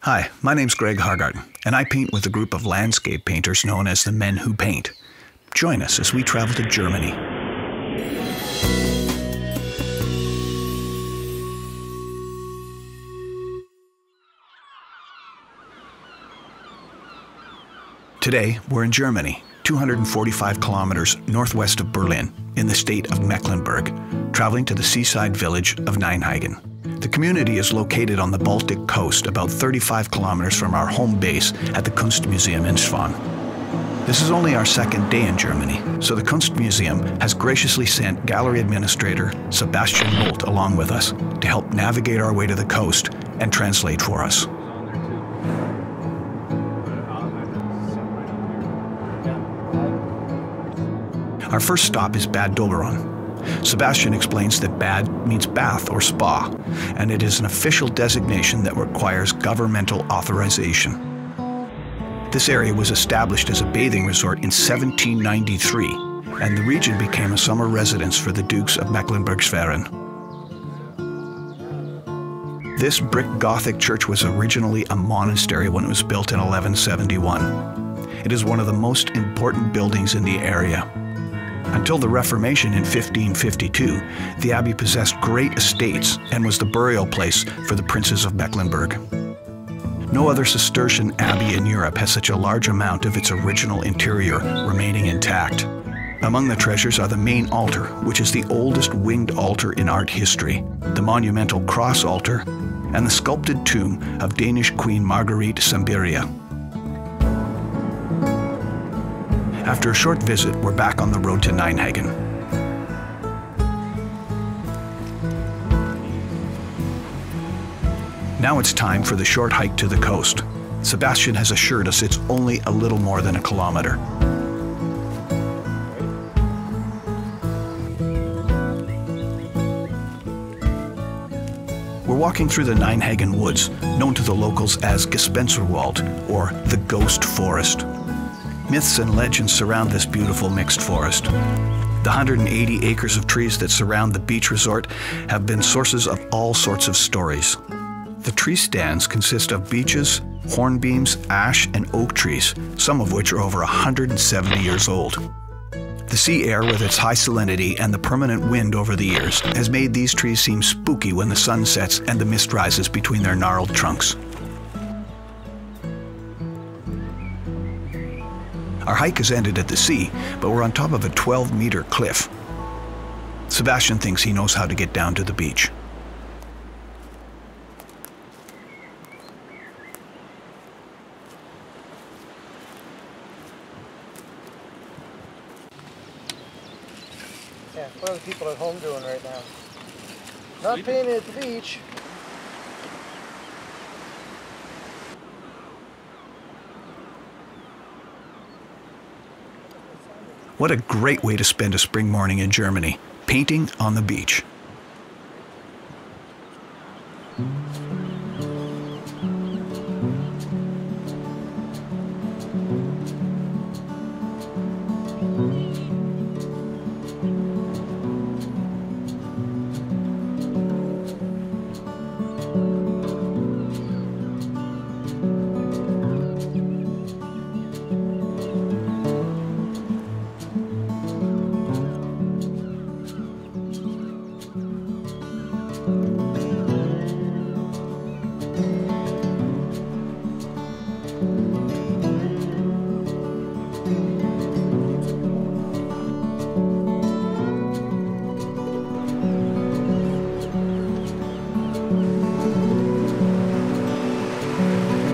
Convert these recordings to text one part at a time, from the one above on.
Hi, my name's Greg Hargarten, and I paint with a group of landscape painters known as the Men Who Paint. Join us as we travel to Germany. Today, we're in Germany, 245 kilometers northwest of Berlin, in the state of Mecklenburg, traveling to the seaside village of Nienhagen. The community is located on the Baltic coast, about 35 kilometers from our home base at the Kunstmuseum in Schwan. This is only our second day in Germany, so the Kunstmuseum has graciously sent gallery administrator Sebastian Molt along with us to help navigate our way to the coast and translate for us. Our first stop is Bad Doberan. Sebastian explains that Bad means bath or spa, and it is an official designation that requires governmental authorization. This area was established as a bathing resort in 1793, and the region became a summer residence for the Dukes of Mecklenburg-Schwerin. This brick Gothic church was originally a monastery when it was built in 1171. It is one of the most important buildings in the area. Until the Reformation in 1552, the abbey possessed great estates and was the burial place for the princes of Mecklenburg. No other Cistercian abbey in Europe has such a large amount of its original interior remaining intact. Among the treasures are the main altar, which is the oldest winged altar in art history, the monumental cross altar, and the sculpted tomb of Danish Queen Marguerite Sambiria. After a short visit, we're back on the road to Nienhagen. Now it's time for the short hike to the coast. Sebastian has assured us it's only a little more than a kilometer. We're walking through the Nienhagen woods, known to the locals as Gespensterwald, or the Ghost Forest. Myths and legends surround this beautiful mixed forest. The 180 acres of trees that surround the beach resort have been sources of all sorts of stories. The tree stands consist of beeches, hornbeams, ash, and oak trees, some of which are over 170 years old. The sea air, with its high salinity and the permanent wind over the years, has made these trees seem spooky when the sun sets and the mist rises between their gnarled trunks. Our hike has ended at the sea, but we're on top of a 12-meter cliff. Sebastian thinks he knows how to get down to the beach. Yeah, what are the people at home doing right now? Not painting at the beach. What a great way to spend a spring morning in Germany, painting on the beach.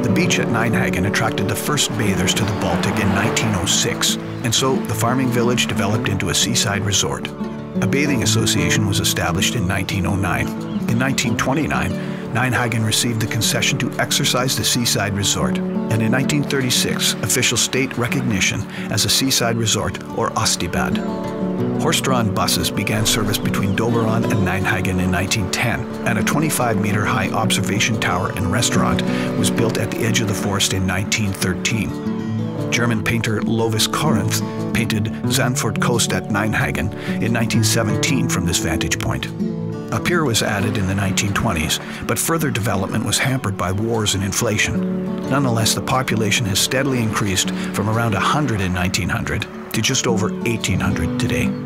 The beach at Nienhagen attracted the first bathers to the Baltic in 1906, and so the farming village developed into a seaside resort. A bathing association was established in 1909. In 1929, Nienhagen received the concession to exercise the seaside resort, and in 1936, official state recognition as a seaside resort, or Ostseebad. Horse-drawn buses began service between Doberan and Nienhagen in 1910, and a 25-meter high observation tower and restaurant was built at the edge of the forest in 1913. German painter Lovis Corinth painted Zandvoort Coast at Nienhagen in 1917 from this vantage point. A pier was added in the 1920s, but further development was hampered by wars and inflation. Nonetheless, the population has steadily increased from around 100 in 1900 to just over 1,800 today.